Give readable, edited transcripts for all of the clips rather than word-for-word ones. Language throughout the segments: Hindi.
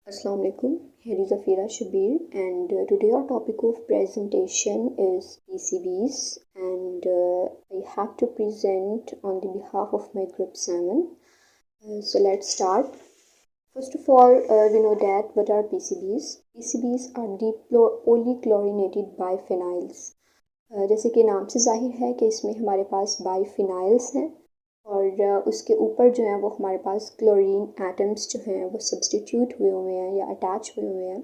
Assalamu alaikum. Here is Afira Shabir, and today our topic of presentation is PCBs, and I have to present on the behalf of my group 7. So let's start. First of all, we know that what are PCBs? PCBs are the polychlorinated biphenyls. जैसे कि नाम से जाहिर है कि इसमें हमारे पास बाईफिनाइल्स हैं और उसके ऊपर जो है वो हमारे पास क्लोरीन एटम्स जो हैं वो सब्सटीट्यूट हुए हुए हैं या अटैच हुए हुए हैं।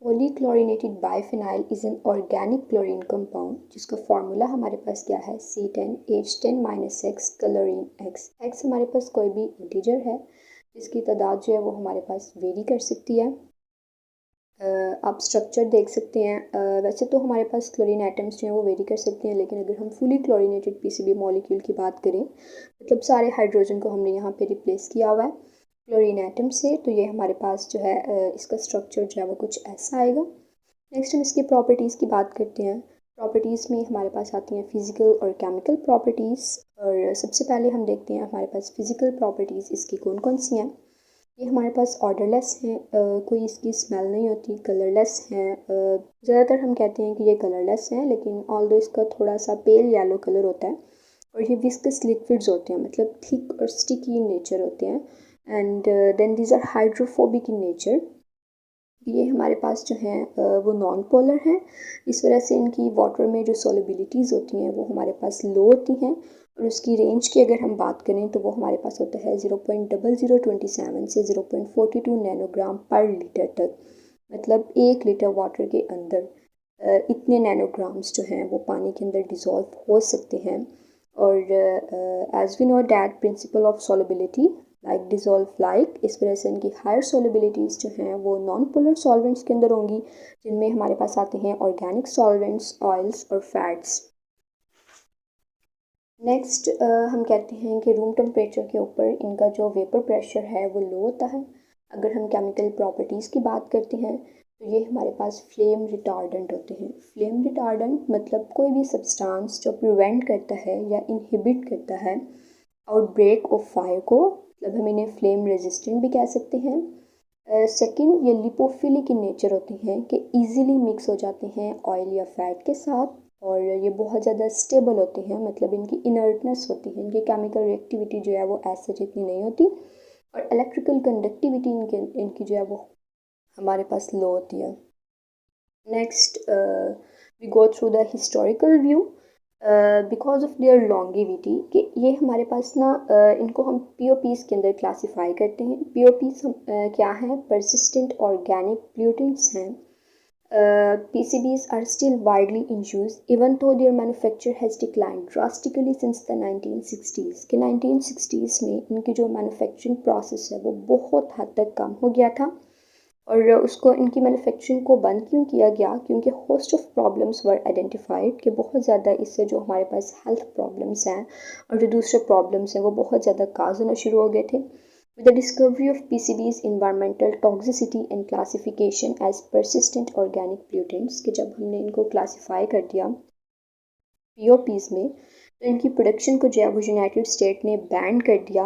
Polychlorinated biphenyl is an organic chlorine compound जिसका फार्मूला हमारे पास क्या है C10H10-X क्लोरीन एक्स हमारे पास कोई भी इंटीजर है जिसकी तादाद जो है वो हमारे पास वेरी कर सकती है। आप स्ट्रक्चर देख सकते हैं। वैसे तो हमारे पास क्लोरीन एटम्स जो हैं वो वेरी कर सकते हैं, लेकिन अगर हम फुली क्लोरीनेटेड पीसीबी मॉलिक्यूल की बात करें, मतलब सारे हाइड्रोजन को हमने यहाँ पे रिप्लेस किया हुआ है क्लोरीन एटम से, तो ये हमारे पास जो है इसका स्ट्रक्चर जो है वो कुछ ऐसा आएगा। नेक्स्ट हम इसकी प्रॉपर्टीज़ की बात करते हैं। प्रॉपर्टीज़ में हमारे पास आती हैं फ़िज़िकल और केमिकल प्रॉपर्टीज़, और सबसे पहले हम देखते हैं हमारे पास फ़िज़िकल प्रॉपर्टीज़ इसकी कौन कौन सी हैं। ये हमारे पास ऑर्डरलेस हैं, कोई इसकी स्मेल नहीं होती, कलरलेस हैं। ज़्यादातर हम कहते हैं कि ये कलरलेस हैं, लेकिन ऑल्दो इसका थोड़ा सा पेल येलो कलर होता है, और ये विस्कस लिक्विड्स होते हैं, मतलब थिक और स्टिकी इन नेचर होते हैं। And then these are hydrophobic in nature. ये हमारे पास जो हैं वो नॉन पोलर हैं, इस वजह से इनकी वाटर में जो सोलिबिलिटीज़ होती हैं वो हमारे पास लो होती हैं, और उसकी रेंज की अगर हम बात करें तो वो हमारे पास होता है 0.0027 से 0.42 नैनोग्राम पर लीटर तक, मतलब 1 लीटर वाटर के अंदर इतने नैनोग्राम्स जो हैं वो पानी के अंदर डिज़ोल्व हो सकते हैं। और as we know that principle of solubility like dissolve like, इस वजह से इनकी हायर सोलिबिलिटीज़ जो हैं वो नॉन पोलर सॉल्वेंट्स के अंदर होंगी, जिनमें हमारे पास आते हैं ऑर्गेनिक सॉल्वेंट्स, ऑयल्स और फैट्स। नेक्स्ट हम कहते हैं कि रूम टेम्परेचर के ऊपर इनका जो वेपर प्रेशर है वो लो होता है। अगर हम केमिकल प्रॉपर्टीज़ की बात करते हैं तो ये हमारे पास फ्लेम रिटार्डेंट होते हैं। फ्लेम रिटार्डेंट मतलब कोई भी सब्सटेंस जो प्रिवेंट करता है या इनहिबिट करता है आउटब्रेक ऑफ फायर को, मतलब हम इन्हें फ्लेम रेजिस्टेंट भी कह सकते हैं। सेकंड, ये लिपोफिलिक इन नेचर होते हैं कि इजीली मिक्स हो जाते हैं ऑयल या फैट के साथ, और ये बहुत ज़्यादा स्टेबल होते हैं, मतलब इनकी इनर्टनेस होती है, इनकी केमिकल रिएक्टिविटी जो है वो ऐसे जितनी नहीं होती, और इलेक्ट्रिकल कंडक्टिविटी इनकी जो है वो हमारे पास लो होती है। Next we go through the historical view because of their longevity, कि ये हमारे पास ना इनको हम पीओपीज़ के अंदर क्लासीफाई करते हैं। पीओपीज़ क्या हैं? परसिस्टेंट ऑर्गेनिक प्लूटेंट्स हैं। PCBs are still widely in use even though their manufacture has declined drastically since the 1960s। कि 1960s में इनकी जो मैन्युफैक्चरिंग प्रोसेस है वो बहुत हद तक कम हो गया था, और उसको इनकी मैन्युफैक्चरिंग को बंद क्यों किया गया? क्योंकि host of problems were identified, कि बहुत ज़्यादा इससे जो हमारे पास हेल्थ प्रॉब्लम्स हैं और जो दूसरे प्रॉब्लम्स हैं वो बहुत ज़्यादा काज होना शुरू हो गए थे। With the discovery of PCBs, environmental toxicity and classification as persistent organic pollutants, कि जब हमने इनको क्लासीफाई कर दिया पीओपीज़ में, तो इनकी प्रोडक्शन को जो है वो यूनाइटेड स्टेट ने बैन कर दिया।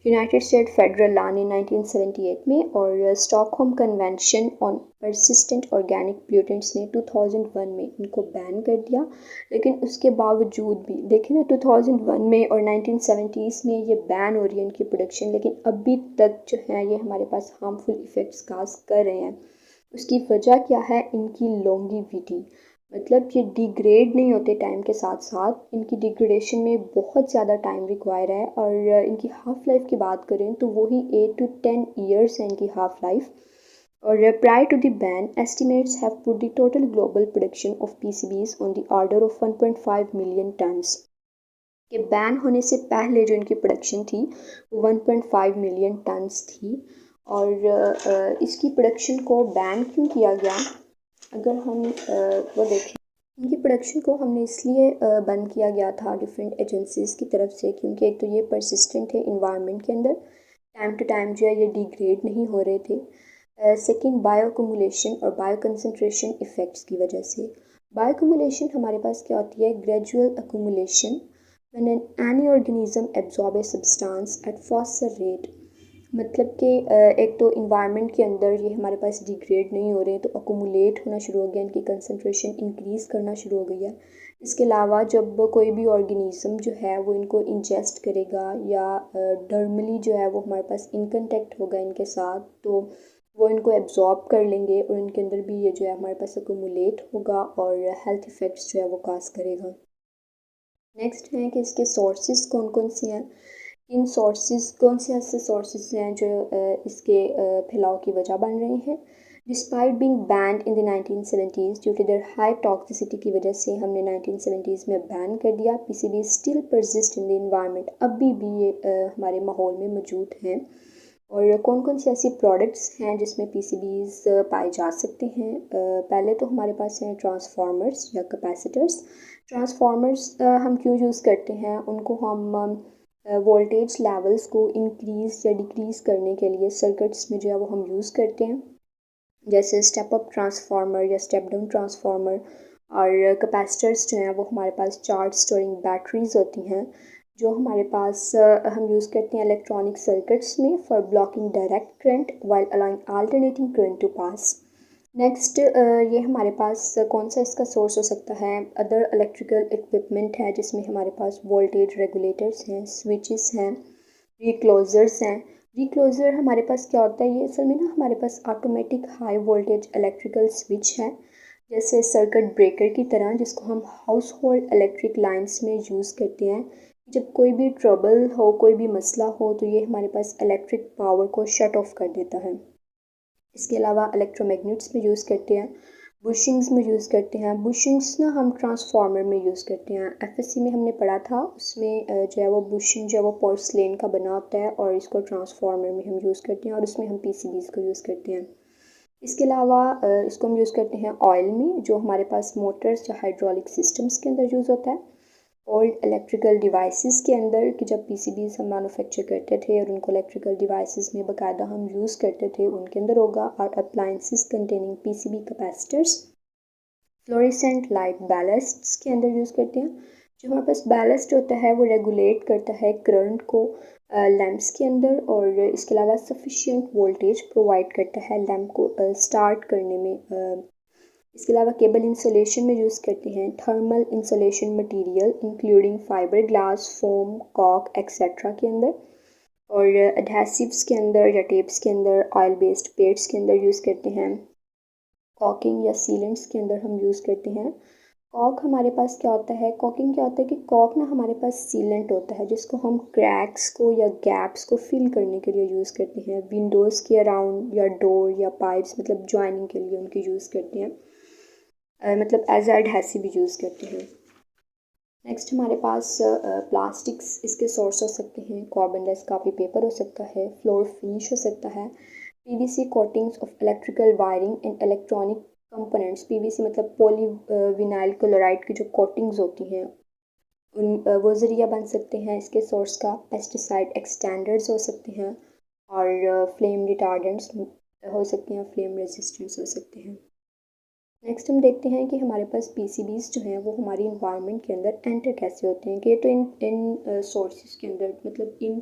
यूनाइटेड स्टेट फेडरल लॉ ने 1978 में, और Stockholm convention on persistent organic pollutants ने 2001 में इनको बैन कर दिया। लेकिन उसके बावजूद भी देखें ना, 2001 में और 1970s में ये बैन हो रही है इनकी प्रोडक्शन, लेकिन अभी तक जो है ये हमारे पास हार्मफुल इफ़ेक्ट्स काज कर रहे हैं। उसकी वजह क्या है? इनकी लॉन्गिविटी, मतलब ये डिग्रेड नहीं होते टाइम के साथ साथ, इनकी डिग्रेडेशन में बहुत ज़्यादा टाइम रिक्वायर है, और इनकी हाफ़ लाइफ की बात करें तो वही 8 to 10 ईयर्स है इनकी हाफ़ लाइफ। और prior to the ban, estimates have put the total global production of PCBs on the order of 1.5 million tons. के बैन होने से पहले जो इनकी प्रोडक्शन थी वो 1.5 मिलियन टन्स थी। और इसकी प्रोडक्शन को बैन क्यों किया गया? अगर हम वो देखें, इनकी प्रोडक्शन को हमने इसलिए बंद किया गया था डिफरेंट एजेंसीज़ की तरफ से, क्योंकि एक तो ये परसिस्टेंट है इन्वायरमेंट के अंदर, टाइम टू टाइम जो है ये डिग्रेड नहीं हो रहे थे। सेकंड, बायोअक्यूमुलेशन और बायो कंसंट्रेशन इफ़ेक्ट्स की वजह से। बायोअक्यूमुलेशन हमारे पास क्या होती है? Gradual accumulation when any organism absorb a substance at faster rate मतलब कि एक तो इन्वायरमेंट के अंदर ये हमारे पास डिग्रेड नहीं हो रहे, तो अकोमुलेट होना शुरू हो गया, इनकी कंसंट्रेशन इंक्रीज़ करना शुरू हो गई है। इसके अलावा जब कोई भी ऑर्गेनिज्म जो है वो इनको इंजेस्ट करेगा या डर्मली जो है वो हमारे पास इन कंटेक्ट होगा इनके साथ, तो वो इनको एब्जॉर्ब कर लेंगे और इनके अंदर भी ये जो है हमारे पास अकोमुलेट होगा और हेल्थ इफ़ेक्ट्स जो है वो काज करेगा। नेक्स्ट है कि इसके सोर्सेज कौन कौन से हैं। इन सोर्सेज कौन से ऐसे सोर्सेज हैं जो इसके फैलाव की वजह बन रहे हैं। Despite being banned in the 1970s due to their high toxicity की वजह से हमने 1970s में बैन कर दिया, PCB still persist in the environment, अभी भी ये हमारे माहौल में मौजूद हैं। और कौन कौन सी ऐसी प्रोडक्ट्स हैं जिसमें पीसीबीज पाए जा सकते हैं। पहले तो हमारे पास हैं ट्रांसफार्मर्स या कैपेसिटर्स। ट्रांसफार्मर्स हम क्यों यूज़ करते हैं, उनको हम वोल्टेज लेवल्स को इंक्रीज़ या डिक्रीज़ करने के लिए सर्किट्स में जो है वो हम यूज़ करते हैं, जैसे स्टेप अप ट्रांसफार्मर या स्टेप डाउन ट्रांसफार्मर। और कैपेसिटर्स जो हैं वो हमारे पास चार्ज स्टोरिंग बैटरीज होती हैं जो हमारे पास हम यूज़ करते हैं इलेक्ट्रॉनिक सर्किट्स में for blocking direct current while allowing alternating current to pass. Next ये हमारे पास कौन सा इसका सोर्स हो सकता है। अदर इलेक्ट्रिकल इक्विपमेंट है जिसमें हमारे पास वोल्टेज रेगुलेटर्स हैं, स्विचेस हैं, रिक्लोजर्स हैं। रिक्लोजर हमारे पास क्या होता है, ये असल में ना हमारे पास automatic high voltage electrical switch है, जैसे सर्किट ब्रेकर की तरह, जिसको हम हाउस होल्ड इलेक्ट्रिक लाइन्स में यूज़ करते हैं। जब कोई भी ट्रबल हो, कोई भी मसला हो, तो ये हमारे पास इलेक्ट्रिक पावर को शट ऑफ कर देता है। इसके अलावा इलेक्ट्रोमैग्नेट्स में यूज़ करते हैं, बुशिंग्स में यूज़ करते हैं। बुशिंग्स ना हम ट्रांसफार्मर में यूज़ करते हैं, एफएससी में हमने पढ़ा था, उसमें जो है वो बुशिंग जो है वो पोर्सलेन का बना होता है और इसको ट्रांसफार्मर में हम यूज़ करते हैं और उसमें हम पीसीबीज़ को यूज़ करते हैं। इसके अलावा इसको हम यूज़ करते हैं ऑयल में, जो हमारे पास मोटर्स या हाइड्रोलिक सिस्टम्स के अंदर यूज़ होता है। ओल्ड इलेक्ट्रिकल डिवाइसेस के अंदर कि जब पीसीबीज हम मैन्युफैक्चर करते थे और उनको इलेक्ट्रिकल डिवाइसेस में बाकायदा हम यूज़ करते थे, उनके अंदर होगा। और appliances containing PCB capacitors, fluorescent light ballasts के अंदर यूज़ करते हैं। जो हमारे पास बैलेस्ट होता है वो रेगुलेट करता है करंट को लैंप्स के अंदर, और इसके अलावा सफिशिएंट वोल्टेज प्रोवाइड करता है लैंप को स्टार्ट करने में। इसके अलावा केबल इंसुलेशन में यूज़ करते हैं thermal insulation material including fibreglass, foam, कॉक एक्सेट्रा के अंदर। और एडहेसिव्स के अंदर या टेप्स के अंदर, ऑयल बेस्ड पेड्स के अंदर यूज़ करते हैं। कॉकिंग या सीलेंट्स के अंदर हम यूज़ करते हैं। कॉक हमारे पास क्या होता है, कॉकिंग क्या होता है कि कॉक ना हमारे पास सीलेंट होता है जिसको हम क्रैक्स को या गैप्स को फिल करने के लिए यूज़ करते हैं। विंडोज़ के अराउंड या डोर या पाइप्स मतलब ज्वाइनिंग के लिए उनकी यूज़ करते हैं, मतलब एज एडहेसिव भी यूज़ करते हैं। नेक्स्ट हमारे पास प्लास्टिक्स इसके सोर्स हो सकते हैं। कार्बन लेस कॉपी पेपर हो सकता है, फ्लोर फिनिश हो सकता है, PVC coatings of electrical wiring and electronic components. PVC मतलब पॉली विनाइल क्लोराइड की जो कोटिंग्स होती हैं वो ज़रिया बन सकते हैं इसके सोर्स का। पेस्टिसाइड एक्सटेंडर्स हो सकते हैं और फ्लेम रिटार्डेंट्स हो सकते हैं, फ्लेम रेजिस्टेंट्स हो सकते हैं। नेक्स्ट हम देखते हैं कि हमारे पास पीसीबीज जो हैं वो हमारी इन्वायरमेंट के अंदर एंटर कैसे होते हैं। कि तो इन सोर्सेज के अंदर मतलब इन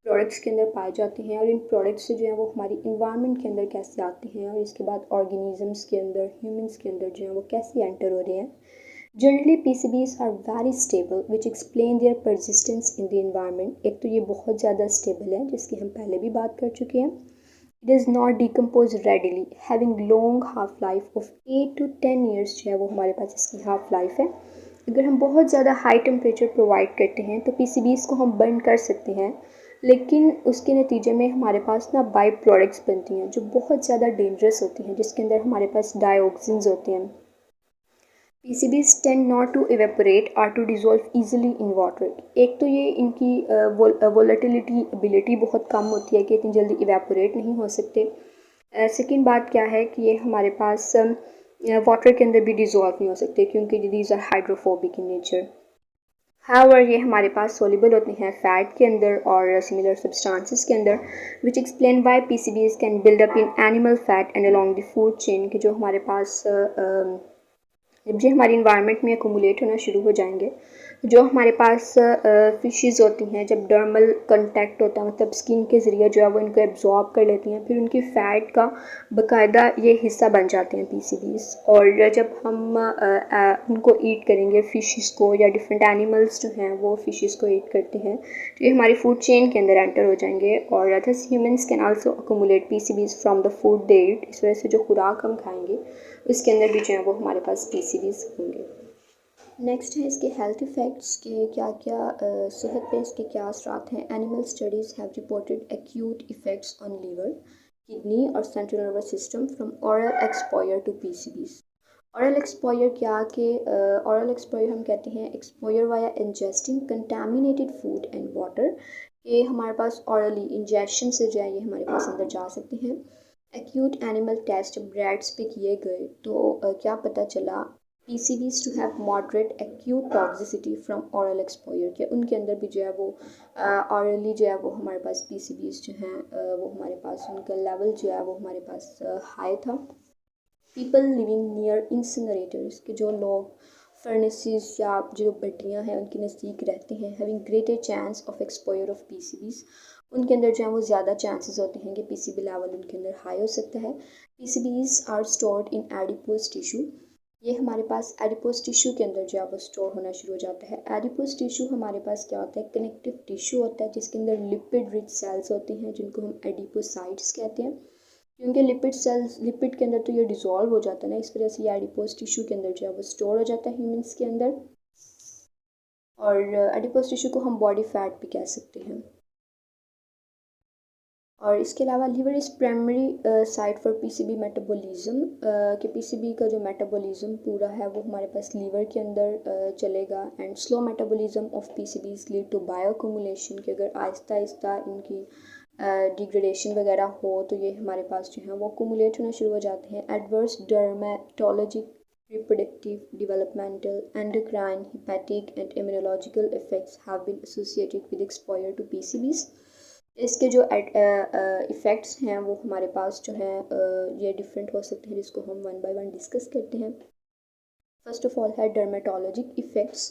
प्रोडक्ट्स के अंदर पाए जाते हैं, और इन प्रोडक्ट्स से जो है वो हमारी इन्वायरमेंट के अंदर कैसे आते हैं, और इसके बाद ऑर्गेनिजम्स के अंदर, ह्यूमंस के अंदर जो है वो कैसे एंटर हो रहे हैं। Generally PCBs are very stable which explain their persistence in the environment. एक तो ये बहुत ज़्यादा स्टेबल है जिसकी हम पहले भी बात कर चुके हैं। It does not decompose readily, having long half life of 8 to 10 years जो है वो हमारे पास इसकी हाफ लाइफ है। अगर हम बहुत ज़्यादा हाई टेम्परेचर प्रोवाइड करते हैं तो पीसीबीज को हम बर्न कर सकते हैं, लेकिन उसके नतीजे में हमारे पास ना बाई प्रोडक्ट्स बनती हैं जो बहुत ज़्यादा डेंजरस होती हैं, जिसके अंदर हमारे पास डाइऑक्सिन्स होते हैं। PCBs tend not to evaporate or to dissolve easily in water। एक तो ये इनकी वोलेटिलिटी एबिलिटी बहुत कम होती है कि इतनी जल्दी इवेपोरेट नहीं हो सकते। सेकेंड बात क्या है कि ये हमारे पास वाटर के अंदर भी डिज़ोल्व नहीं हो सकते क्योंकि these are hydrophobic in nature. However ये हमारे पास सोल्यूबल होते हैं फैट के अंदर और सिमिलर सब्सटेंसेस के अंदर, which explain why PCBs can build up in animal fat and along the food chain. कि जो हमारे पास जब ये हमारी इन्वायरमेंट में अकोमुलेट होना शुरू हो जाएंगे जो हमारे पास फ़िशेज़ होती हैं, जब डर्मल कांटेक्ट होता है मतलब स्किन के ज़रिए जो है वो इनको एब्जॉर्ब कर लेती हैं, फिर उनकी फ़ैट का बाकायदा ये हिस्सा बन जाते हैं पीसीबीज़। और जब हम उनको ईट करेंगे फ़िशेज़ को, या डिफरेंट एनिमल्स जो हैं वो फ़िशेज़ को ईट करते हैं, तो ये हमारी फूड चेन के अंदर एंटर हो जाएंगे। और thus humans can also accumulate PCBs from the food they eat. इस वजह से जो खुराक हम खाएंगे उसके अंदर भी जो है वो हमारे पास पीसीबीज़ होंगे। नेक्स्ट है इसके हेल्थ इफ़ेक्ट्स के क्या क्या सेहत पे इसके क्या असरात हैं। Animal studies have reported acute effects on liver, kidney और central nervous system from oral exposure to PCBs. Oral exposure क्या कि ऑरल एक्सपोयर हम कहते हैं exposure via ingesting contaminated food and water, ये हमारे पास ऑरली इंजेक्शन से जो है ये हमारे पास अंदर जा सकते हैं। एक्यूट एनिमल टेस्ट जब रैट्स पे किए गए तो क्या पता चला PCBs to have moderate acute toxicity from oral exposure के उनके अंदर भी जो है वो ऑरली जो है वो हमारे पास पीसीबीज जो हैं वो हमारे पास उनका लेवल जो है वो हमारे पास हाई था। पीपल लिविंग नियर इंसिनरेटर्स के जो लोग फर्नेसेस या जो भट्टियाँ हैं उनके नज़दीक रहते हैं, having greater chance of exposure of PCBs, उनके अंदर जो है वो ज़्यादा चांसेस होते हैं कि पीसीबी लेवल उनके अंदर हाई हो सकता है। PCBs are stored in adipose tissue, ये हमारे पास एडिपोज टिश्यू के अंदर जो है वो स्टोर होना शुरू हो जाता है। एडिपोज टिश्यू हमारे पास क्या होता है, कनेक्टिव टिश्यू होता है जिसके अंदर लिपिड रिच सेल्स होते हैं जिनको हम एडिपोसाइट्स कहते हैं। क्योंकि लिपिड सेल्स लिपिड के अंदर तो ये डिज़ोल्व हो जाता है ना, इस वजह से ये एडिपोज टिश्यू के अंदर जो है वो स्टोर हो जाता है ह्यूमंस के अंदर। और एडिपोज टिश्यू को हम बॉडी फैट भी कह सकते हैं। और इसके अलावा liver is primary site for PCB metabolism, कि पीसीबी का जो मेटाबॉलिज्म पूरा है वो हमारे पास लीवर के अंदर चलेगा। And slow metabolism of PCBs lead to bioaccumulation, कि अगर आहिस्ता आहिस्ता इनकी डिग्रेडेशन वगैरह हो तो ये हमारे पास जो है वो अक्यूमुलेट होना शुरू हो जाते हैं। Adverse dermatologic, reproductive, developmental, endocrine, hepatic and immunological effects have been associated with exposure to PCBs। इसके जो इफ़ेक्ट्स हैं वो हमारे पास जो हैं ये डिफरेंट हो सकते हैं, जिसको हम वन बाय वन डिस्कस करते हैं। फर्स्ट ऑफ ऑल है डर्मेटोलॉजिक इफ़ेक्ट्स।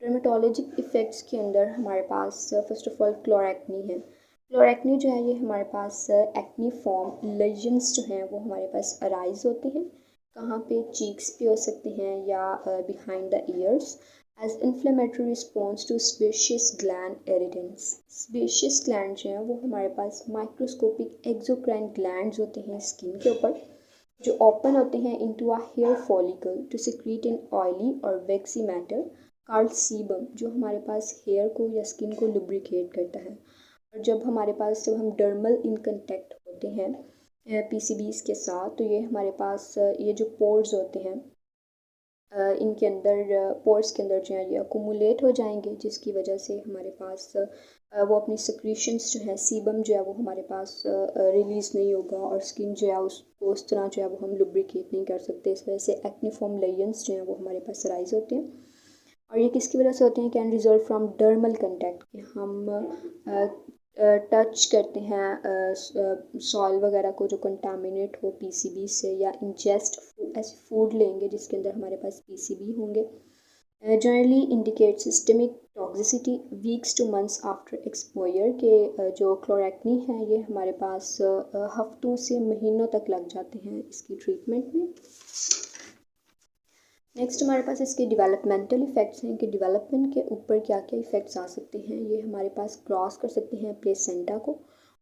डर्मेटोलॉजिक इफ़ेक्ट्स के अंदर हमारे पास फर्स्ट ऑफ ऑल क्लोरेक्नी है। क्लोरेक्नी जो है ये हमारे पास एक्नी फॉर्म लेजन्स जो हैं वो हमारे पास अराइज होते हैं। कहाँ पे, चीक्स पे हो सकते हैं या behind the ears, as inflammatory response to sebaceous gland evidence. Sebaceous gland जो हैं वो हमारे पास माइक्रोस्कोपिक एक्सोक्राइन ग्लैंड्स होते हैं स्किन के ऊपर, जो ओपन होते हैं into a hair follicle to secrete in oily और वैक्सी मैटर कॉल्ड सीबम, जो हमारे पास हेयर को या स्किन को लुब्रिकेट करता है। और जब हम डर्मल इन कंटेक्ट होते हैं पीसीबीज के साथ, तो ये हमारे पास ये जो पोर्स होते हैं इनके अंदर पोर्स के अंदर जो है ये अकोमुलेट हो जाएंगे, जिसकी वजह से हमारे पास वो अपनी सिक्रीशंस जो है सीबम जो है वो हमारे पास रिलीज़ नहीं होगा, और स्किन जो है उसको उस तरह जो है वो हम लुब्रिकेट नहीं कर सकते। इस वजह से एक्नीफॉर्म लेयंस जो हैं वो हमारे पास राइज होते हैं। और ये किसकी वजह से होते हैं, can result from dermal contact, कि हम टच करते हैं सॉइल वगैरह को जो कंटामिनेट हो पीसीबी से, या इंजेस्ट ऐसे फूड लेंगे जिसके अंदर हमारे पास पीसीबी होंगे। Generally indicate systemic toxicity weeks two months after exposure, के जो क्लोरेक्नी है ये हमारे पास हफ्तों से महीनों तक लग जाते हैं इसकी ट्रीटमेंट में। नेक्स्ट हमारे पास इसके डेवलपमेंटल इफ़ेक्ट्स हैं कि डेवलपमेंट के ऊपर क्या क्या इफ़ेक्ट्स आ सकते हैं। ये हमारे पास क्रॉस कर सकते हैं प्लेसेंटा को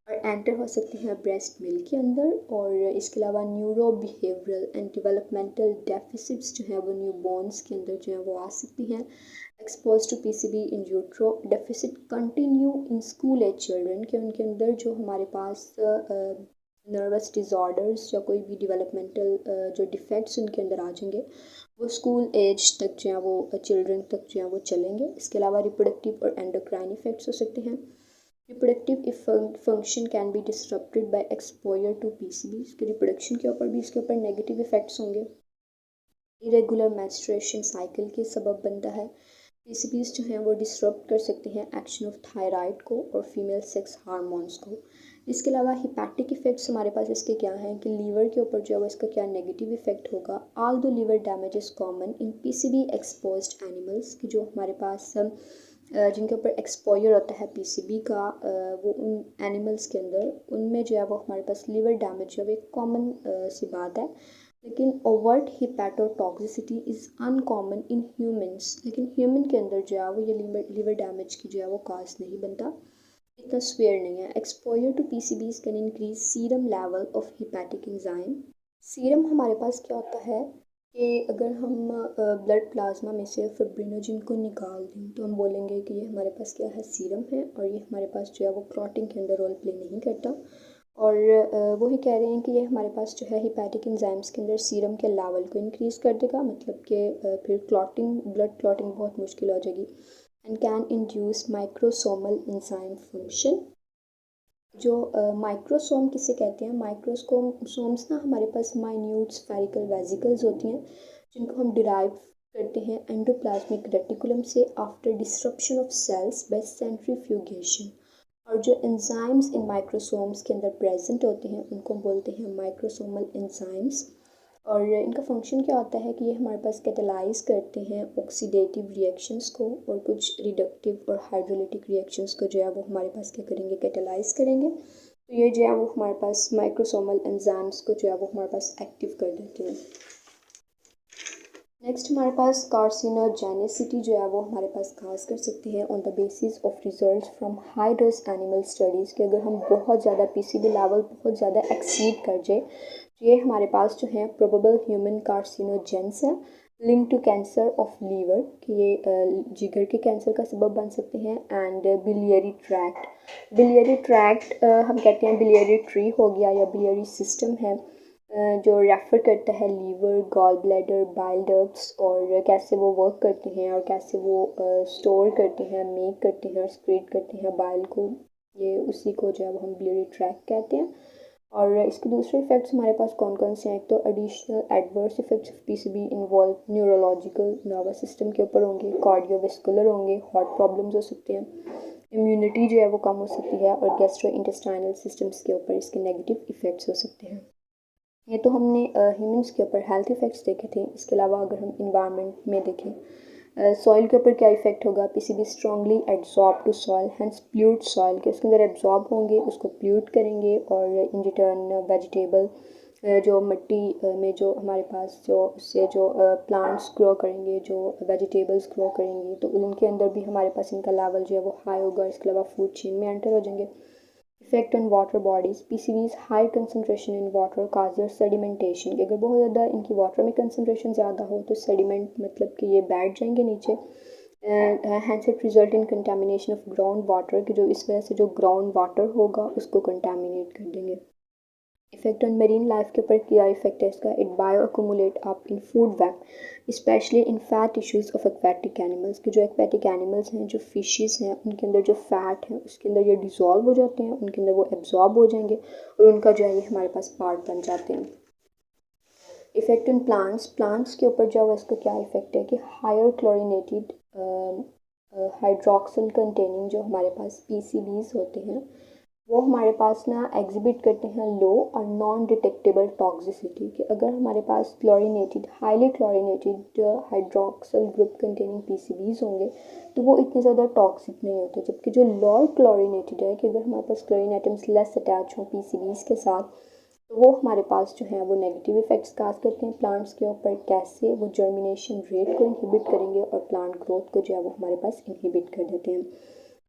और एंटर हो सकते हैं ब्रेस्ट मिल्क के अंदर। और इसके अलावा neuro behavioural and developmental deficits जो हैं वो न्यू बॉर्न्स के अंदर जो है वो आ सकती हैं। Exposed to PCB in utero, deficit continue in school age children, के उनके अंदर जो हमारे पास नर्वस डिज़ॉर्डर्स या कोई भी डेवलपमेंटल जो डिफेक्ट्स उनके अंदर आ जाएंगे वो स्कूल एज तक जो है वो चिल्ड्रन तक जो है वो चलेंगे। इसके अलावा रिप्रोडक्टिव और एंडोक्राइन इफेक्ट्स हो सकते हैं। Reproductive function can be disrupted by exposure to PCB, इसके रिप्रोडक्शन के ऊपर भी इसके ऊपर नेगेटिव इफेक्ट्स होंगे। इरेगुलर मेंस्ट्रुएशन साइकिल के सबब बनता है। पीसीबीज जो हैं वो डिसरप्ट कर सकते हैं एक्शन ऑफ थायराइड को और फीमेल सेक्स हार्मोन्स को। इसके अलावा हिपैटिक इफ़ेक्ट्स हमारे पास इसके क्या हैं कि लीवर के ऊपर जो है वो इसका क्या नेगेटिव इफेक्ट होगा। Although liver damage is common in PCB exposed animals, कि जो हमारे पास जिनके ऊपर एक्सपोजर होता है पीसीबी का, वो उन एनिमल्स के अंदर उनमें जो है वो हमारे पास लीवर डैमेज जो है एक कॉमन सी बात है। लेकिन overt hepatotoxicity is uncommon in humans, लेकिन ह्यूमन के अंदर जो है वो ये लीवर डैमेज की जो है वो काज नहीं बनता, इतना स्वेयर नहीं है। Exposure to PCBs can increase serum level of hepatic enzyme. Serum हमारे पास क्या होता है कि अगर हम ब्लड प्लाज्मा में से फिब्रिनोजन को निकाल दें तो हम बोलेंगे कि ये हमारे पास क्या है, सीरम है, और ये हमारे पास जो है वो क्लॉटिंग के अंदर रोल प्ले नहीं करता। और वही कह रहे हैं कि ये हमारे पास जो है हिपैटिक एंजाइम्स के अंदर सीरम के लेवल को इंक्रीज़ कर देगा, मतलब कि फिर क्लॉटिंग, ब्लड क्लॉटिंग बहुत मुश्किल हो जाएगी। And can induce microsomal enzyme function. जो माइक्रोसोम किसे कहते हैं, माइक्रोसोम्स ना हमारे पास माइन्यूट स्फेरिकल वेसिकल्स होती हैं जिनको हम डिराइव करते हैं एंडोप्लाज्मिक रेटिकुलम से after disruption of cells by centrifugation. और जो एंजाइम्स इन माइक्रोसोम्स के अंदर प्रेजेंट होते हैं उनको बोलते हैं माइक्रोसोमल एंजाइम्स। और इनका फंक्शन क्या होता है कि ये हमारे पास कैटेलाइज करते हैं ऑक्सीडेटिव रिएक्शंस को, और कुछ रिडक्टिव और हाइड्रोलिटिक रिएक्शंस को जो है वो हमारे पास क्या करेंगे, कैटेलाइज करेंगे। तो ये जो है वो हमारे पास माइक्रोसोमल एंजाइम्स को जो है वो हमारे पास एक्टिव कर देते हैं। नेक्स्ट हमारे पास कार्सिनोजेनिसिटी जो है वो हमारे पास खास कर सकते हैं on the basis of results from high dose animal studies, कि अगर हम बहुत ज़्यादा पीसीबी लेवल बहुत ज़्यादा एक्सीड कर जाए तो ये हमारे पास जो है प्रोबेबल ह्यूमन कार्सिनोजेंस है। Link to cancer of liver, कि ये जिगर के कैंसर का सबब बन सकते हैं। एंड बिलियरी ट्रैक्ट हम कहते हैं बिलियरी ट्री हो गया या बिलियरी सिस्टम है, जो रेफ़र करता है liver, gall bladder, bile ducts, और कैसे वो वर्क करते हैं और कैसे वो स्टोर करते हैं, मेक करते हैं और स्क्रीट करते हैं बाइल को। ये उसी को जो है वो हम बिलियरी ट्रैक्ट कहते हैं। और इसके दूसरे इफेक्ट्स हमारे पास कौन कौन से हैं, तो additional adverse effects of PCB involve neurological, nervous system के ऊपर होंगे, कार्डियोवेस्कुलर होंगे, हार्ट प्रॉब्लम्स हो सकते हैं, इम्यूनिटी जो है वो कम हो सकती है, और गैस्ट्रो इंटेस्टाइनल सिस्टम्स के ऊपर इसके नेगेटिव इफेक्ट्स हो सकते हैं। ये तो हमने ह्यूमंस के ऊपर हेल्थ इफेक्ट्स देखे थे। इसके अलावा अगर हम इन्वायरमेंट में देखें, सॉइल के ऊपर क्या इफेक्ट होगा, PCB strongly absorb to soil hence pollute soil, के उसके अंदर एब्जॉर्ब होंगे, उसको प्ल्यूट करेंगे, और इन रिटर्न वेजिटेबल जो मिट्टी में जो हमारे पास जो उससे जो प्लांट्स ग्रो करेंगे, जो वेजिटेबल्स ग्रो करेंगी, तो उनके अंदर भी हमारे पास इनका लेवल जो है वो हाई होगा। इसके अलावा फूड चेन में एंटर हो जाएंगे। Effect on water bodies, PCBs high concentration in water causes sedimentation, कि अगर बहुत ज़्यादा इनकी वाटर में कंसनट्रेशन ज़्यादा हो तो सेडिमेंट मतलब कि ये बैठ जाएंगे नीचे। Hence it result in contamination of ground water, कि जो इस वजह से जो ग्राउंड वाटर होगा उसको कंटेमिनेट कर देंगे। इफेक्ट ऑन मेरीन लाइफ के ऊपर क्या इफेक्ट है इसका, it bio accumulate up in food web specially in fat tissues of aquatic animals, के जो एक्वेटिक एनिमल्स हैं, जो फिशेस हैं, उनके अंदर जो फैट है उसके अंदर ये डिज़ोल्व हो जाते हैं, उनके अंदर वो एब्जॉर्ब हो जाएंगे और उनका जो है ये हमारे पास पार्ट बन जाते हैं। इफेक्ट ऑन प्लांट्स के ऊपर जो है इसका क्या इफेक्ट है कि हायर क्लोरिनेटेड हाइड्रोक्सिल कंटेनिंग जो हमारे पास पीसीबीज होते हैं वो हमारे पास ना एग्जिबिट करते हैं लो और नॉन डिटेक्टेबल टॉक्सिसिटी, कि अगर हमारे पास chlorinated highly chlorinated hydroxyl group containing PCBs होंगे तो वो इतने ज़्यादा टॉक्सिक नहीं होते। जबकि जो लोअर क्लोरिनेटेड है, कि अगर हमारे पास क्लोरीन एटम्स लेस अटैच हों पीसीबीज के साथ, तो वो हमारे पास जो है वो नेगेटिव इफेक्ट्स काज करते हैं प्लांट्स के ऊपर। कैसे, वो जर्मिनेशन रेट को इनहिबिट करेंगे और प्लांट ग्रोथ को जो है वो हमारे पास इनहिबिट कर देते हैं।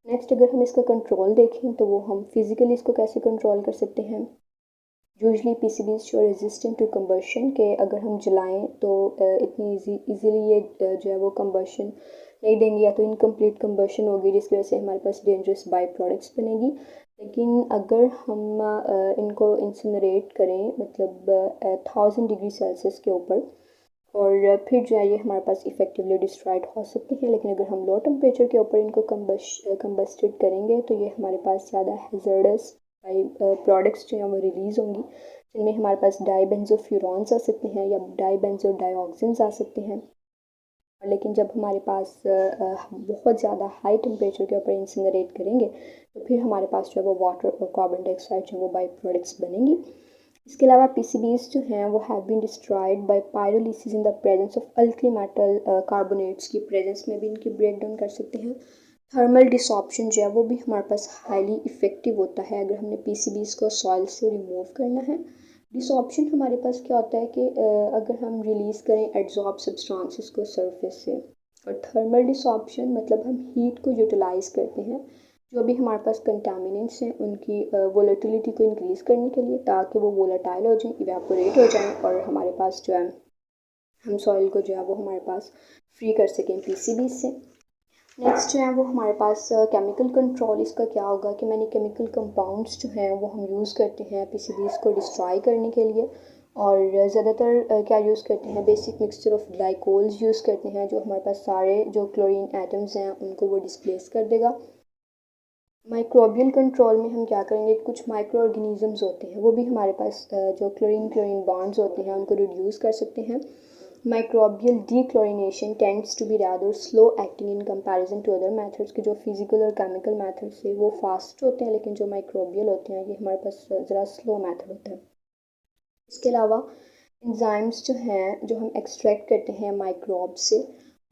नेक्स्ट अगर हम इसका कंट्रोल देखें तो वो हम फिज़िकली इसको कैसे कंट्रोल कर सकते हैं। Usually PCBs show resistant to combustion, के अगर हम जलाएं तो इतनी इजीली ये जो है वो कंबशन नहीं देंगे, या तो इनकम्प्लीट कंबशन होगी जिसकी वजह से हमारे पास डेंजरस बाई प्रोडक्ट्स बनेगी। लेकिन अगर हम इनको इंसिनरेट करें मतलब 1000 डिग्री सेल्सियस के ऊपर, और फिर जो है ये हमारे पास इफेक्टिवली डिस्ट्रॉयड हो सकते हैं। लेकिन अगर हम लो टेम्परेचर के ऊपर इनको कंबस्टेड करेंगे तो ये हमारे पास ज़्यादा हैज़र्डस प्रोडक्ट्स जो हैं वो रिलीज़ होंगी, जिनमें हमारे पास डाईबेंजोफ्यूरॉन्स आ सकते हैं या डाईबेंजोडाईऑक्सिन्स आ सकते हैं। लेकिन जब हमारे पास बहुत ज़्यादा हाई टेम्परेचर के ऊपर इंसिनरेट करेंगे तो फिर हमारे पास जो है वो वाटर और कार्बन डाइऑक्साइड जो है वो बाई प्रोडक्ट्स बनेंगी। इसके अलावा पीसीबीज जो हैं वो have been destroyed by pyrolysis in the presence of alkali metal carbonates की प्रेजेंस में भी इनकी ब्रेक डाउन कर सकते हैं। थर्मल डिसॉर्प्शन जो है वो भी हमारे पास हाईली इफ़ेक्टिव होता है अगर हमने पीसीबीज को सॉइल से रिमूव करना है। डिसॉर्प्शन हमारे पास क्या होता है कि अगर हम रिलीज़ करें एड्जॉर्ब सब्सटेंसेस को सरफेस से, और थर्मल डिसॉर्प्शन मतलब हम हीट को यूटिलाइज़ करते हैं जो भी हमारे पास कंटामिनेंट्स हैं उनकी वोलेटिलिटी को इंक्रीज़ करने के लिए, ताकि वो वोलेटाइल हो जाएं, इवेपोरेट हो जाएं और हमारे पास जो है हम सॉइल को जो है वो हमारे पास फ्री कर सकें पीसीबीज से। नेक्स्ट जो है वो हमारे पास केमिकल कंट्रोल। इसका क्या होगा कि मैंने केमिकल कंपाउंड्स जो हैं वो हम यूज़ करते हैं पीसीबीज को डिस्ट्रॉय करने के लिए, और ज़्यादातर क्या यूज़ करते हैं, basic mixture of glycols use करते हैं जो हमारे पास सारे जो क्लोरीन एटम्स हैं उनको वो डिस्प्लेस कर देगा। माइक्रोबियल कंट्रोल में हम क्या करेंगे, कुछ माइक्रो ऑर्गेनिजम्स होते हैं वो भी हमारे पास जो क्लोरीन बॉन्ड्स होते हैं उनको रिड्यूस कर सकते हैं। Microbial dechlorination tends to be rather slow acting in comparison to other methods के जो फिजिकल और केमिकल मेथड से वो फास्ट होते हैं, लेकिन जो माइक्रोबियल होते हैं ये हमारे पास ज़रा स्लो मेथड होता है। इसके अलावा एंजाइम्स जो हैं जो हम एक्सट्रैक्ट करते हैं माइक्रोब से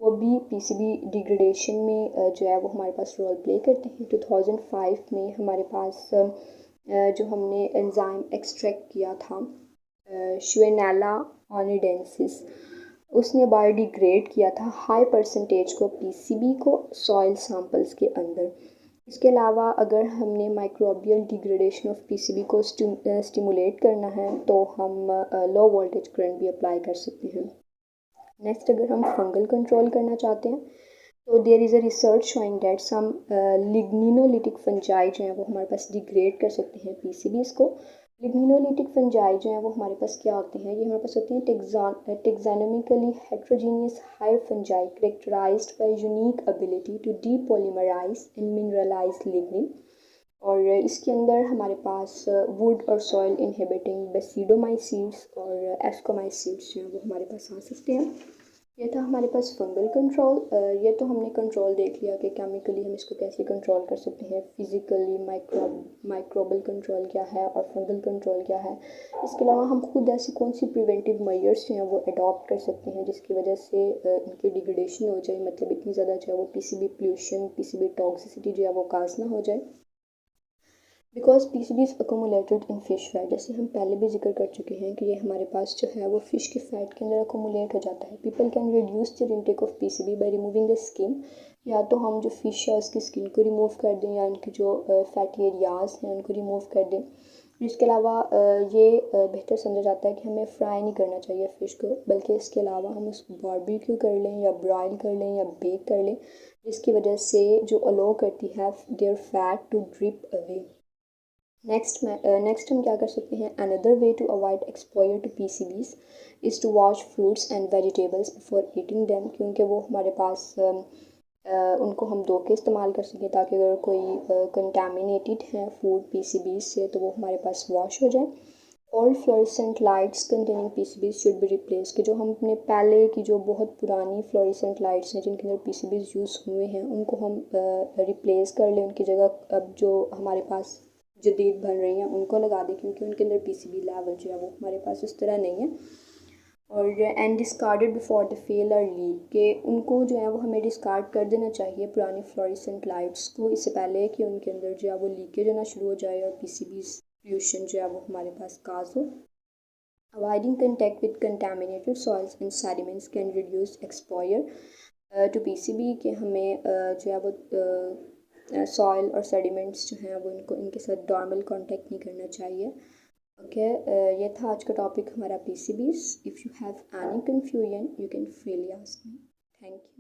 वो भी पीसीबी डिग्रेडेशन में जो है वो हमारे पास रोल प्ले करते हैं। 2005 में हमारे पास जो हमने एंजाइम एक्सट्रैक्ट किया था शुएनेला ओनिडेंसिस, उसने बायोडिग्रेड किया था हाई परसेंटेज को पीसीबी को सॉइल सैंपल्स के अंदर। इसके अलावा अगर हमने माइक्रोबियल डिग्रेडेशन ऑफ पीसीबी को स्टिमुलेट करना है तो हम लो वोल्टेज करंट भी अप्लाई कर सकते हैं। नेक्स्ट अगर हम फंगल कंट्रोल करना चाहते हैं तो there is a research showing that some ligninolytic fungi जो है वो हमारे पास डिग्रेड कर सकते हैं पीसीबीज को। लिग्निनोलिटिक फंजाई जो है वो हमारे पास क्या होते हैं, ये हमारे पास होते हैं taxonomically heterogeneous higher fungi characterized by unique ability to depolymerize and mineralize lignin, और इसके अंदर हमारे पास वुड और सॉइल इनहिबिटिंग बेसिडोमाइसीड्स और एस्कोमाइसीड्स जो है वो हमारे पास आ सकते हैं। ये था हमारे पास फंगल कंट्रोल। ये तो हमने कंट्रोल देख लिया कि केमिकली हम इसको कैसे कंट्रोल कर सकते हैं, फिज़िकली माइक्रोबल कंट्रोल क्या है और फंगल कंट्रोल क्या है। इसके अलावा हम खुद ऐसी कौन सी प्रिवेंटिव मेजर्स जो हैं वो अडॉप्ट कर सकते हैं जिसकी वजह से इनकी डिग्रेडेशन हो जाए, मतलब इतनी ज़्यादा जो है वो पीसीबी पोल्यूशन पीसीबी टॉक्सिसिटी जो है वो काज ना हो जाए। Because PCBs accumulated in fish fat, जैसे हम पहले भी जिक्र कर चुके हैं कि ये हमारे पास जो है वो फ़िश के फैट के अंदर अकोमुलेट हो जाता है। People can reduce the intake of PCB by removing the skin, या तो हम जो फ़िश है उसकी स्किन को रिमूव कर दें या उनकी जो फैटी एरियाज़ हैं उनको रिमूव कर दें। इसके अलावा ये बेहतर समझा जाता है कि हमें फ्राई नहीं करना चाहिए फ़िश को, बल्कि इसके अलावा हम उसको बारबेक्यू कर लें या ब्रॉयल कर लें या बेक कर लें, जिसकी वजह से जो अलो करती है their fat to drip away. Next हम क्या कर सकते हैं, another way to avoid exposure to PCBs is to wash fruits and vegetables before eating them, क्योंकि वो हमारे पास उनको हम धो के इस्तेमाल कर सकें ताकि अगर कोई कंटामिनेटेड है फूड पीसीबीज से तो वो हमारे पास वॉश हो जाए। All fluorescent lights containing PCBs should be replace, कि जो हम अपने पहले की जो बहुत पुरानी फ्लोरेसेंट लाइट्स हैं जिनके अंदर पीसीबीज यूज़ हुए हैं उनको हम रिप्लेस कर लें, उनकी जगह अब जो हमारे पास जदीद बन रही हैं उनको लगा दें, क्योंकि उनके अंदर पीसीबी लेवल जो है वो हमारे पास उस तरह नहीं है। और and discarded before the fail और लीक, के उनको जो है वो हमें डिस्कार्ड कर देना चाहिए पुरानी फ्लोरेसेंट लाइट्स को, इससे पहले कि उनके अंदर जो है वो लीकेज होना शुरू हो जाए और पीसीबी पोल्यूशन जो है वो हमारे पास काज हो। Avoiding contact with contaminated soils and sediments can reduce exposure to PCB, के हमें जो है वो सॉइल और सेडिमेंट्स जो हैं वो इनके साथ नॉर्मल कांटेक्ट नहीं करना चाहिए। ओके, ये था आज का टॉपिक हमारा PCBs. If you have any confusion you can freely ask me. Thank you.